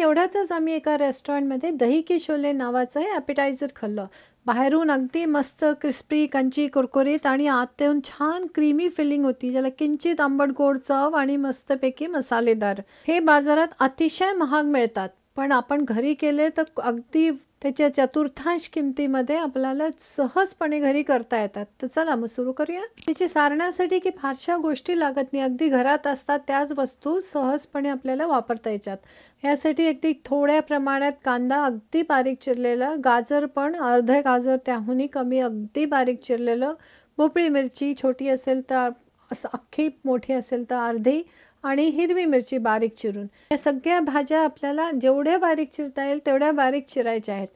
एवढ्यातच आम्ही एका रेस्टॉरंटमध्ये दही की शोले नावाचं हे ॲपेटायझर खाल्लं. बाहेरून अगदी मस्त क्रिस्पी, कंची, कुरकुरीत आणि आत येऊन छान क्रीमी फिलिंग होती, ज्याला किंचित आंबट गोड चव आणि मस्तपैकी मसालेदार. हे बाजारात अतिशय महाग मिळतात, पण आपण घरी केले तर अगदी त्याच्या चतुर्थांश किमतीमध्ये आपल्याला सहजपणे घरी करता येतात. तर चला मग सुरू करूया. त्याची सारण्यासाठी की फारशा गोष्टी लागत नाही, अगदी घरात असतात त्याच वस्तू सहजपणे आपल्याला वापरता येतात. यासाठी अगदी थोड्या प्रमाणात कांदा अगदी बारीक चिरलेला, गाजर पण अर्धे गाजर त्याहूनही कमी अगदी बारीक चिरलेलं, भोपळी मिरची छोटी असेल तर असं अख्खी, मोठी असेल तर अर्धी, आणि हिरवी मिरची बारीक चिरून. या सगळ्या भाज्या आपल्याला जेवढ्या बारीक चिरता येईल तेवढ्या बारीक चिरायच्या आहेत.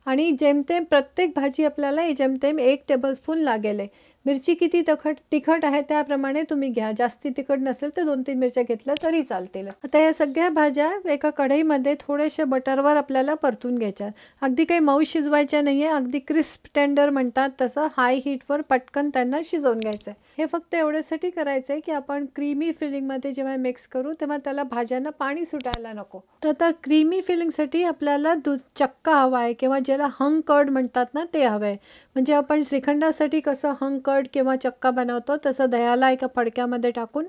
आणि जेमतेम प्रत्येक भाजी आपल्याला जेमतेम 1 टेबलस्पून लागेल. मिरची किती तिखट आहे त्याप्रमाणे तुम्ही घ्या. जास्ती तिखट नसेल तर 2-3 मिरच्या घेतल्या तरी चालतील. आता या सगळ्या भाज्या एका कढईमध्ये थोडेसे बटरवर आपल्याला परतून घ्यायच्या. अगदी काही मऊ शिजवायच्या नाही आहे, अगदी क्रिस्प टेंडर म्हणतात तसं हाय हीटवर पटकन त्यांना शिजवून घ्यायचं आहे. हे फक्त एवढ्यासाठी करायचं आहे की आपण क्रीमी फिलिंगमध्ये जेव्हा मिक्स करू तेव्हा त्याला भाज्यांना पाणी सुटायला नको. तर आता क्रीमी फिलिंगसाठी आपल्याला दूध चक्का हवा आहे किंवा ज्याला हंग कर्ड म्हणतात ना ते हवं आहे. म्हणजे आपण श्रीखंडासाठी कसं हंग कर्ड किंवा चक्का बनवतो तसं दह्याला एका फडक्यामध्ये टाकून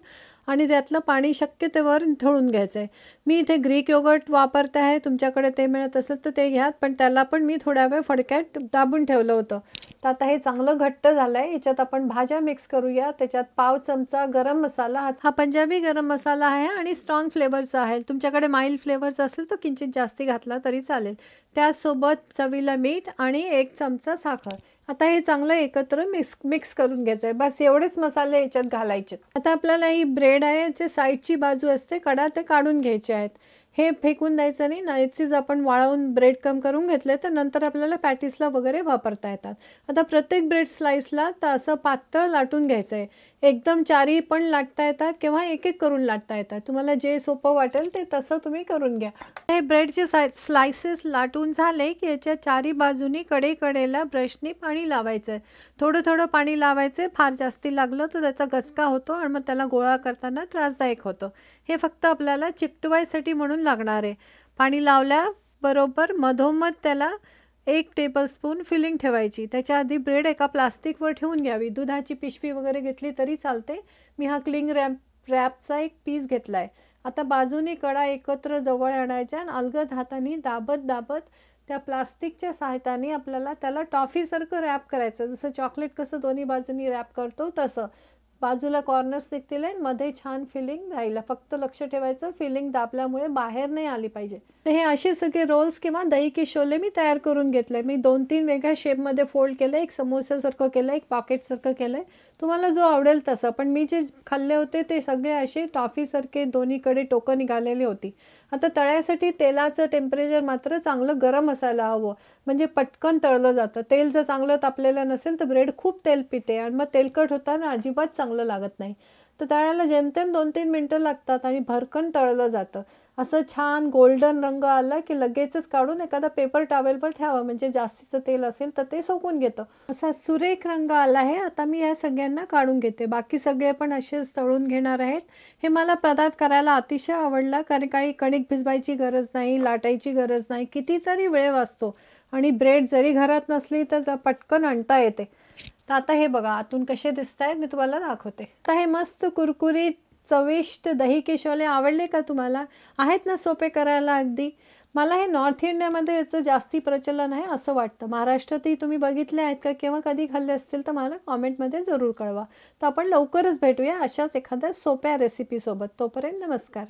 आणि त्यातलं पाणी शक्य तेवढं ढवळून घ्यायचं आहे. मी इथे ग्रीक योगर्ट वापरते आहे, तुमच्याकडे ते मिळत असेल तर ते घ्या, पण त्याला पण मी थोड्या वेळ फडक्यात दाबून ठेवलं होतं. तर आता हे चांगलं घट्ट झालं आहे. याच्यात आपण भाज्या मिक्स करूया. त्याच्यात पाव चमचा गरम मसाला, हा पंजाबी गरम मसाला आहे आणि स्ट्रॉंग फ्लेवरचा आहे. तुमच्याकडे माइल्ड फ्लेवरचा असेल तर किंचित जास्ती घातला तरी चालेल. त्यासोबत चवीला मीठ आणि 1 चमचा साखर. आता हे चांगलं एकत्र मिक्स करून घ्यायचं आहे. बस एवढेच मसाले याच्यात घालायचे. आता आपल्याला ही ब्रेड आहे जे साईडची बाजू असते कडा, ते काढून घ्यायचे आहेत. हे फेकून द्यायचं नाही. नाहीचीच आपण वाळवून ब्रेड करून घेतले तर नंतर आपल्याला पॅटीसला वगैरे वापरता येतात. आता प्रत्येक ब्रेड स्लाइसला तर असं पातळ लाटून घ्यायचं आहे. एकदम चारी पण लाटता येतात किंवा एक करून लाटता येतात. तुम्हाला जे सोपं वाटेल ते तसं तुम्ही करून घ्या. हे ब्रेडचे स्लाइसेस लाटून झाले की याच्या चारी बाजूनी कडेला ब्रशनी पाणी लावायचं आहे. थोडं थोडं पाणी लावायचं आहे. फार जास्ती लागलं तर त्याचा गचका होतो आणि मग त्याला गोळा करताना त्रासदायक होतं. हे फक्त आपल्याला चिकटवायसाठी म्हणून लागणार आहे. पाणी लावल्याबरोबर मधोमध त्याला 1 टेबलस्पून फिलिंग ठेवायची. त्याच्या आधी ब्रेड एका प्लास्टिकवर ठेवून घ्यावी. दुधाची पिशवी वगैरे घेतली तरी चालते. मी हा क्लिंग रॅपचा एक पीस घेतला आहे. आता बाजूने कडा एकत्र जवळ आणायच्या आणि अलगद हाताने दाबत त्या प्लास्टिकच्या सहायताने आपल्याला त्याला टॉफीसारखं रॅप करायचं. जसं चॉकलेट कसं दोन्ही बाजूनी रॅप करतो तसं. बाजूला कॉर्नर्स निघतील आणि मध्ये छान फिलिंग राहिलं. फक्त लक्ष ठेवायचं फिलिंग दाबल्यामुळे बाहेर नाही आली पाहिजे. तर हे असे सगळे रोल्स किंवा दही की शोले मी तयार करून घेतले. मी 2-3 वेगळ्या शेपमध्ये फोल्ड केलं. एक समोसासारखं केलं, एक पॉकेटसारखं केलं. तुम्हाला जो आवडेल तसं. पण मी जे खाल्ले होते ते सगळे असे टॉफीसारखे दोन्हीकडे टोकं निघालेली होती. आता तळ्यासाठी तेलाचं टेम्परेचर मात्र चांगलं गरम असायला हवं, म्हणजे पटकन तळलं जातं. तेल जर चांगलं तापलेलं नसेल तर ब्रेड खूप तेल पिते आणि मग तेलकट होताना अजिबात चांगलं लागत नाही. तर तळायला जेमतेम 2-3 मिनटं लागतात आणि भरकन तळलं जातं. असं छान गोल्डन रंग आला की लगेचच काढून एखादा पेपर टॉवेलवर ठेवा, म्हणजे जास्तीचं तेल असेल तर ते सोकून घेतं. असा सुरेख रंग आला आहे. आता मी या सगळ्यांना काढून घेते. बाकी सगळे पण असेच तळून घेणार आहेत. हे मला पदार्थ करायला अतिशय आवडला, कारण काही कणिक भिजवायची गरज नाही, लाटायची गरज नाही, कितीतरी वेळ वाचतो आणि ब्रेड जरी घरात नसली तर पटकन आणता येते. तर आता हे बघा आतून कसे दिसत आहेत मी तुम्हाला दाखवते. आता हे मस्त कुरकुरीत चविष्ट दही के शोले आवडले का तुम्हाला? आहेत ना सोपे करायला अगदी. मला हे नॉर्थ इंडियामध्ये याचं जास्ती प्रचलन आहे असं वाटतं. महाराष्ट्रातही तुम्ही बघितले आहेत का किंवा कधी खाल्ले असतील तर मला कॉमेंटमध्ये जरूर कळवा. तर आपण लवकरच भेटूया अशाच एखाद्या सोप्या रेसिपीसोबत. तोपर्यंत नमस्कार.